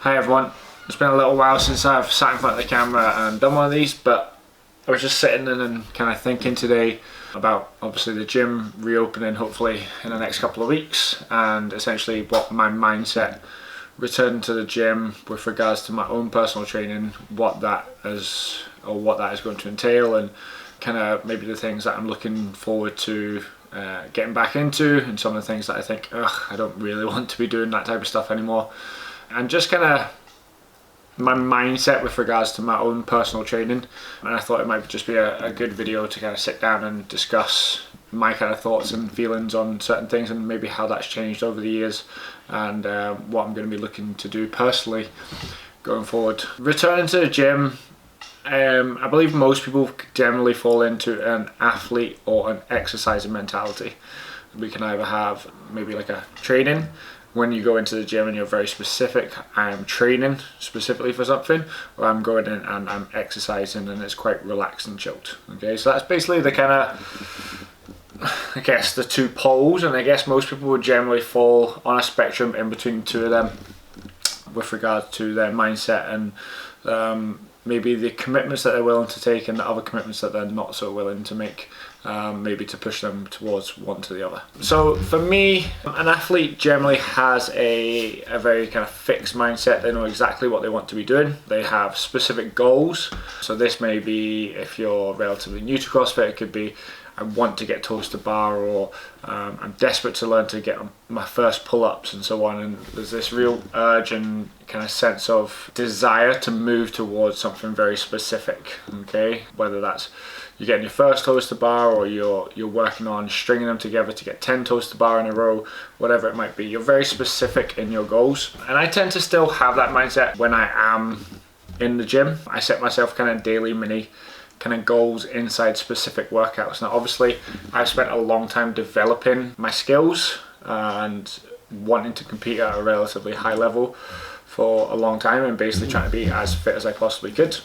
Hi everyone, it's been a little while since I've sat in front of the camera and done one of these, but I was just sitting in and kind of thinking today about obviously the gym reopening hopefully in the next couple of weeks, and essentially what my mindset returning to the gym with regards to my own personal training, what that is going to entail, and kind of maybe the things that I'm looking forward to getting back into, and some of the things that I think, I don't really want to be doing that type of stuff anymore. And just kind of my mindset with regards to my own personal training. And I thought it might just be a good video to kind of sit down and discuss my kind of thoughts and feelings on certain things, and maybe how that's changed over the years, and what I'm going to be looking to do personally going forward. Returning to the gym, I believe most people generally fall into an athlete or an exercising mentality. We can either have maybe like a training, when you go into the gym and you're very specific, I am training specifically for something, or I'm going in and I'm exercising and it's quite relaxed and chilled. Okay, so that's basically the kind of, I guess, the two poles, and I guess most people would generally fall on a spectrum in between the two of them with regard to their mindset and maybe the commitments that they're willing to take and the other commitments that they're not so willing to make, maybe to push them towards one to the other. So for me, an athlete generally has a very kind of fixed mindset. They know exactly what they want to be doing. They have specific goals. So this may be, if you're relatively new to CrossFit, it could be, I want to get toes to bar, or I'm desperate to learn to get my first pull-ups and so on. And there's this real urge and kind of sense of desire to move towards something very specific. Okay, whether that's you're getting your first toes to bar, or you're working on stringing them together to get 10 toes to bar in a row, whatever it might be. You're very specific in your goals, and I tend to still have that mindset when I am in the gym. I set myself kind of daily mini kind of goals inside specific workouts. Now obviously I've spent a long time developing my skills and wanting to compete at a relatively high level for a long time, and basically trying to be as fit as I possibly could,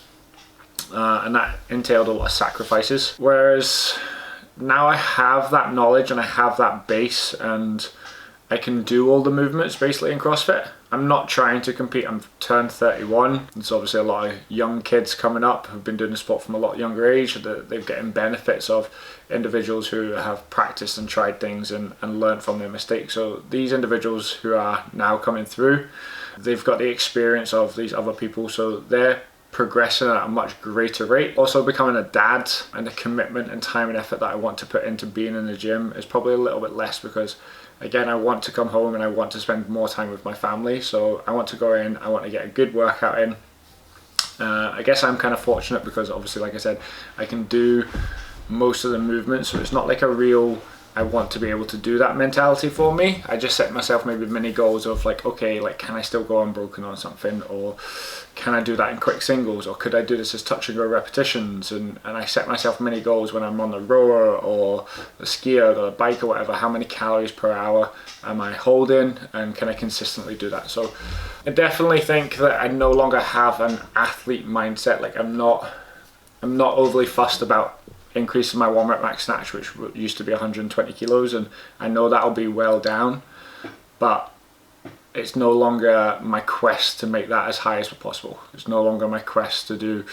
and that entailed a lot of sacrifices. Whereas now I have that knowledge and I have that base, and I can do all the movements basically in CrossFit. I'm not trying to compete. I'm turned 31. There's obviously a lot of young kids coming up who've been doing the sport from a lot younger age. They're getting benefits of individuals who have practiced and tried things and learned from their mistakes. So these individuals who are now coming through, they've got the experience of these other people, so they're progressing at a much greater rate. Also becoming a dad, and the commitment and time and effort that I want to put into being in the gym is probably a little bit less, because again, I want to come home and I want to spend more time with my family. So I want to go in, I want to get a good workout in. I guess I'm kind of fortunate because obviously, like I said, I can do most of the movements, so it's not like a real I want to be able to do that mentality for me. I just set myself maybe mini goals of like, okay, like can I still go unbroken on something, or can I do that in quick singles, or could I do this as touch and go repetitions, and I set myself mini goals when I'm on the rower or the skier or the bike or whatever. How many calories per hour am I holding, and can I consistently do that? So I definitely think that I no longer have an athlete mindset. Like I'm not overly fussed about increasing my 1 rep max snatch, which used to be 120 kilos, and I know that'll be well down, but it's no longer my quest to make that as high as possible. It's no longer my quest to do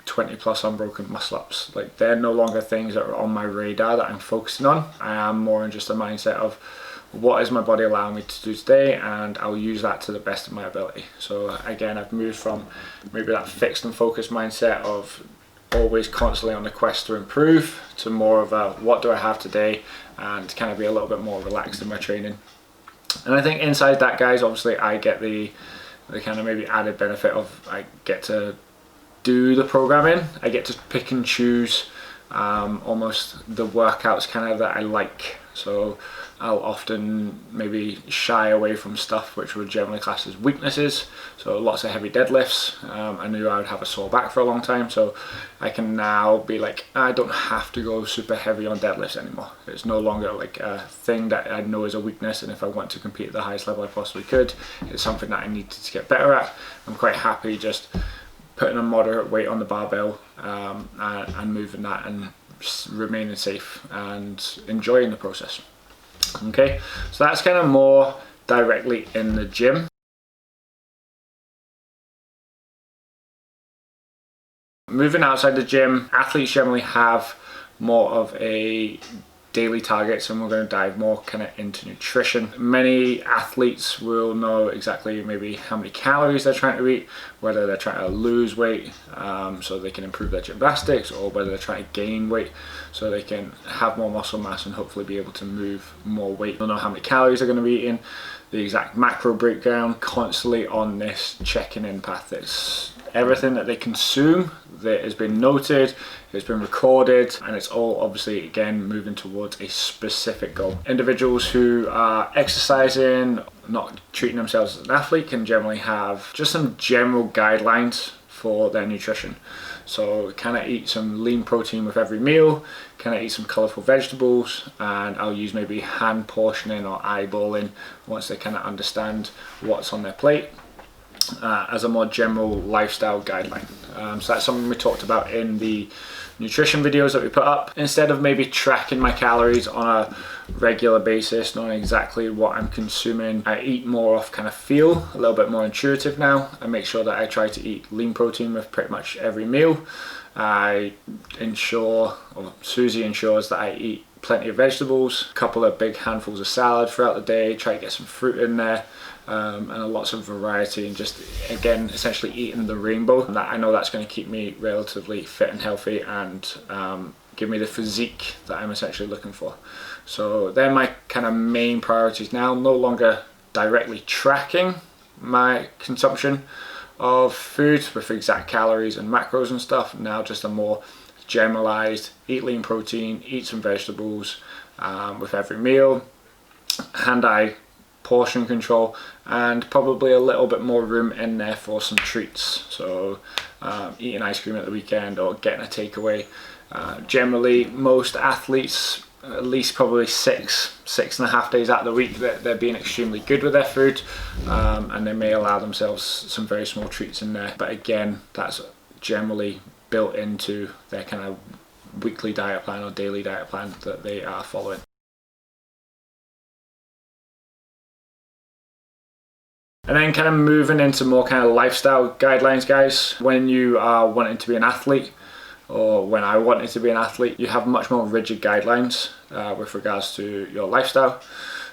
20 plus unbroken muscle ups. Like they're no longer things that are on my radar that I'm focusing on. I am more in just a mindset of what is my body allowing me to do today, and I'll use that to the best of my ability. So again, I've moved from maybe that fixed and focused mindset of always constantly on the quest to improve, to more of a what do I have today, and kind of be a little bit more relaxed in my training. And I think inside that, guys, obviously I get the kind of maybe added benefit of I get to do the programming. I get to pick and choose almost the workouts kind of that I like. So I'll often maybe shy away from stuff which would generally class as weaknesses. So lots of heavy deadlifts. I knew I would have a sore back for a long time, so I can now be like, I don't have to go super heavy on deadlifts anymore. It's no longer like a thing that I know is a weakness, and if I want to compete at the highest level I possibly could, it's something that I need to get better at. I'm quite happy just putting a moderate weight on the barbell and moving that, and remaining safe and enjoying the process. Okay, so that's kind of more directly in the gym. Moving outside the gym, athletes generally have more of a daily targets, and we're going to dive more kind of into nutrition. Many athletes will know exactly maybe how many calories they're trying to eat, whether they're trying to lose weight so they can improve their gymnastics, or whether they're trying to gain weight so they can have more muscle mass and hopefully be able to move more weight. They'll know how many calories they're going to be eating, the exact macro breakdown, constantly on this checking in path. It's everything that they consume that has been noted, it's been recorded, and it's all obviously again moving towards a specific goal. Individuals who are exercising, not treating themselves as an athlete, can generally have just some general guidelines for their nutrition. So can I eat some lean protein with every meal? Can I eat some colourful vegetables? And I'll use maybe hand portioning or eyeballing once they kind of understand what's on their plate. As a more general lifestyle guideline. So that's something we talked about in the nutrition videos that we put up. Instead of maybe tracking my calories on a regular basis, knowing exactly what I'm consuming, I eat more off kind of feel, a little bit more intuitive now. I make sure that I try to eat lean protein with pretty much every meal. I ensure, or Susie ensures, that I eat plenty of vegetables, a couple of big handfuls of salad throughout the day, try to get some fruit in there, and lots of variety, and just again essentially eating the rainbow. And that, I know that's going to keep me relatively fit and healthy and give me the physique that I'm essentially looking for. So they're my kind of main priorities now. No longer directly tracking my consumption of food with exact calories and macros and stuff. Now just a more generalized, eat lean protein, eat some vegetables with every meal, hand-eye portion control, and probably a little bit more room in there for some treats. So eating ice cream at the weekend or getting a takeaway. Generally most athletes, at least probably 6.5 days out of the week, they're being extremely good with their food, and they may allow themselves some very small treats in there, but again that's generally built into their kind of weekly diet plan or daily diet plan that they are following. And then kind of moving into more kind of lifestyle guidelines, guys. When you are wanting to be an athlete, or when I wanted to be an athlete, you have much more rigid guidelines with regards to your lifestyle.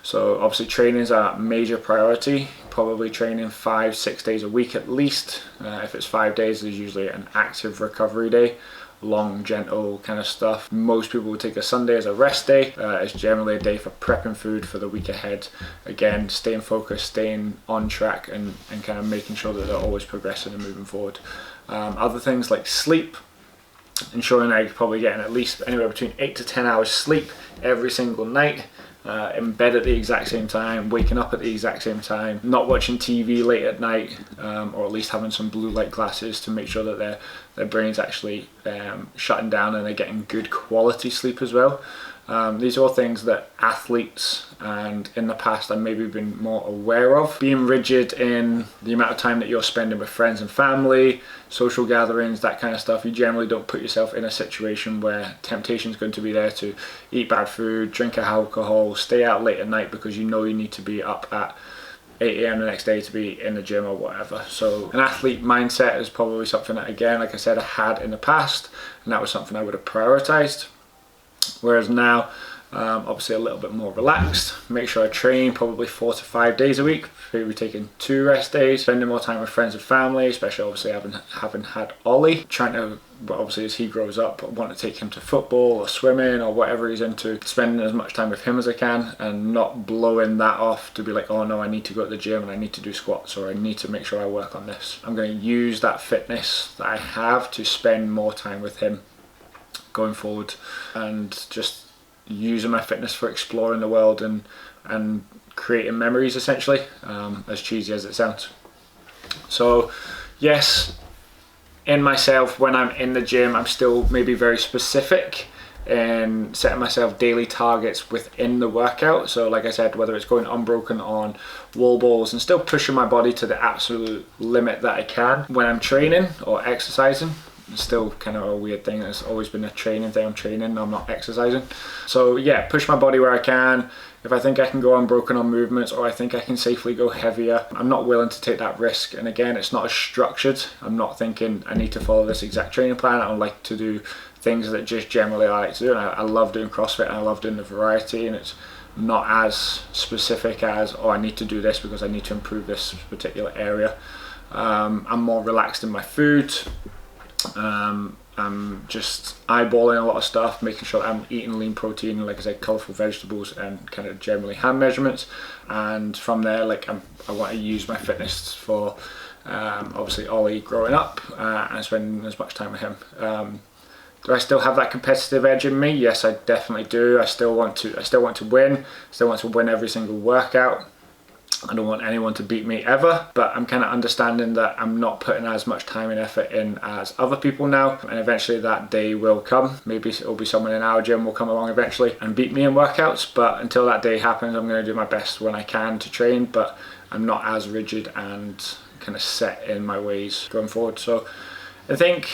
So obviously training is a major priority, probably training 5-6 days a week at least. If it's 5 days, there's usually an active recovery day, long, gentle kind of stuff. Most people would take a Sunday as a rest day. It's generally a day for prepping food for the week ahead. Again, staying focused, staying on track, and kind of making sure that they're always progressing and moving forward. Other things like sleep, ensuring I'm probably getting at least anywhere between 8 to 10 hours sleep every single night. In bed at the exact same time, waking up at the exact same time, not watching TV late at night, or at least having some blue light glasses to make sure that their brain's actually shutting down and they're getting good quality sleep as well. These are all things that athletes, and in the past I've maybe been more aware of. Being rigid in the amount of time that you're spending with friends and family, social gatherings, that kind of stuff. You generally don't put yourself in a situation where temptation is going to be there to eat bad food, drink alcohol, stay out late at night because you know you need to be up at 8 AM the next day to be in the gym or whatever. So an athlete mindset is probably something that, again, like I said, I had in the past, and that was something I would have prioritized. Whereas now, obviously a little bit more relaxed. Make sure I train probably 4 to 5 days a week, maybe taking 2 rest days, spending more time with friends and family, especially obviously having had Ollie. Trying to, obviously as he grows up, I want to take him to football or swimming or whatever he's into, spending as much time with him as I can, and not blowing that off to be like, oh no, I need to go to the gym and I need to do squats, or I need to make sure I work on this. I'm going to use that fitness that I have to spend more time with him going forward, and just using my fitness for exploring the world and creating memories, essentially, as cheesy as it sounds. So yes, in myself, when I'm in the gym, I'm still maybe very specific in setting myself daily targets within the workout. So like I said, whether it's going unbroken on wall balls and still pushing my body to the absolute limit that I can when I'm training or exercising, It's still kind of a weird thing. It's always been a training thing. I'm training, I'm not exercising. So yeah, push my body where I can. If I think I can go unbroken on movements, or I think I can safely go heavier, I'm not willing to take that risk. And again, it's not as structured. I'm not thinking I need to follow this exact training plan. I like to do things that just generally I like to do. And I love doing CrossFit, and I love doing the variety, and it's not as specific as, oh, I need to do this because I need to improve this particular area. I'm more relaxed in my food. I'm just eyeballing a lot of stuff, making sure that I'm eating lean protein, like I said, colourful vegetables, and kind of generally hand measurements. And from there, like I want to use my fitness for obviously Ollie growing up, and spending as much time with him. Do I still have that competitive edge in me? Yes, I definitely do. I still want to win. Still want to win every single workout. I don't want anyone to beat me ever, but I'm kind of understanding that I'm not putting as much time and effort in as other people now, and eventually that day will come. Maybe it'll be someone in our gym will come along eventually and beat me in workouts, but until that day happens, I'm going to do my best when I can to train, but I'm not as rigid and kind of set in my ways going forward. So I think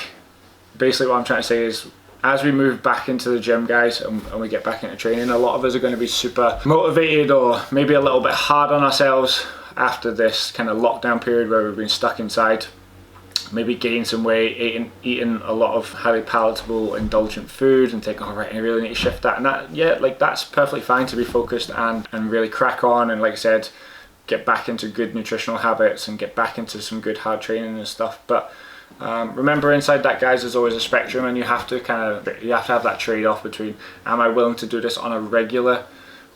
basically what I'm trying to say is, as we move back into the gym, guys, and we get back into training, a lot of us are going to be super motivated, or maybe a little bit hard on ourselves after this kind of lockdown period where we've been stuck inside. Maybe gain some weight, eating a lot of highly palatable, indulgent food, and think, all right, I really need to shift that. And that, yeah, like that's perfectly fine to be focused and really crack on. And like I said, get back into good nutritional habits and get back into some good hard training and stuff. But remember, inside that, guys, there's always a spectrum, and you have to have that trade-off between, am I willing to do this on a regular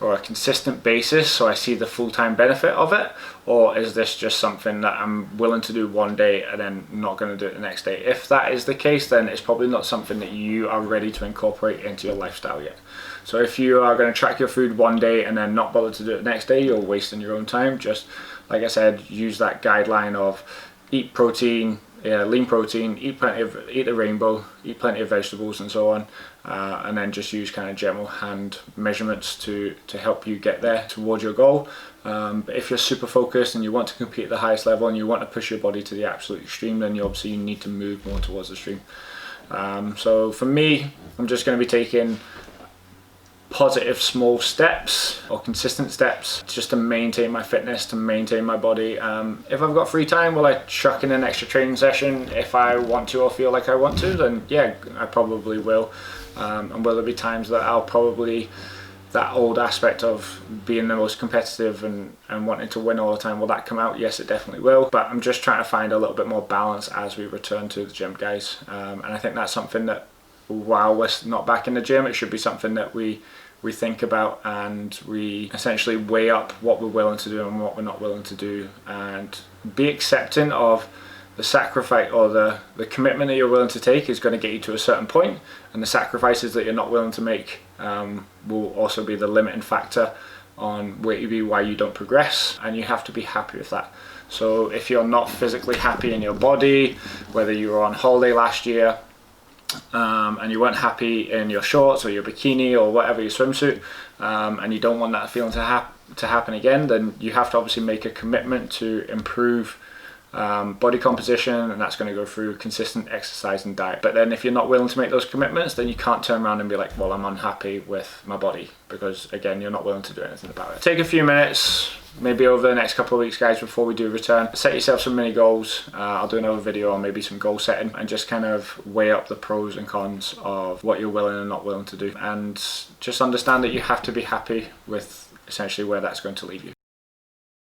or a consistent basis so I see the full-time benefit of it, or is this just something that I'm willing to do one day and then not going to do it the next day? If that is the case, then it's probably not something that you are ready to incorporate into your lifestyle yet. So if you are going to track your food one day and then not bother to do it the next day, you're wasting your own time. Just like I said, use that guideline of eat protein, lean protein, eat the rainbow, eat plenty of vegetables and so on, and then just use kind of general hand measurements to help you get there towards your goal. But if you're super focused and you want to compete at the highest level and you want to push your body to the absolute extreme, then you need to move more towards the extreme. So for me, I'm just going to be taking positive small steps or consistent steps just to maintain my fitness, to maintain my body. If I've got free time, will I chuck in an extra training session if I want to or feel like I want to? Then yeah, I probably will. And will there be times that I'll probably, that old aspect of being the most competitive and wanting to win all the time, will that come out? Yes, it definitely will. But I'm just trying to find a little bit more balance as we return to the gym, guys. And I think that's something that, while we're not back in the gym, it should be something that we think about, and we essentially weigh up what we're willing to do and what we're not willing to do, and be accepting of the sacrifice, or the commitment that you're willing to take is going to get you to a certain point, and the sacrifices that you're not willing to make will also be the limiting factor on why you don't progress, and you have to be happy with that. So if you're not physically happy in your body, whether you were on holiday last year and you weren't happy in your shorts or your bikini or whatever, your swimsuit, and you don't want that feeling to happen again, then you have to obviously make a commitment to improve body composition, and that's going to go through consistent exercise and diet. But then if you're not willing to make those commitments, then you can't turn around and be like, well, I'm unhappy with my body, because again, you're not willing to do anything about it. Take a few minutes, maybe over the next couple of weeks, guys, before we do return, set yourself some mini goals. I'll do another video on maybe some goal setting, and just kind of weigh up the pros and cons of what you're willing and not willing to do, and just understand that you have to be happy with essentially where that's going to leave you.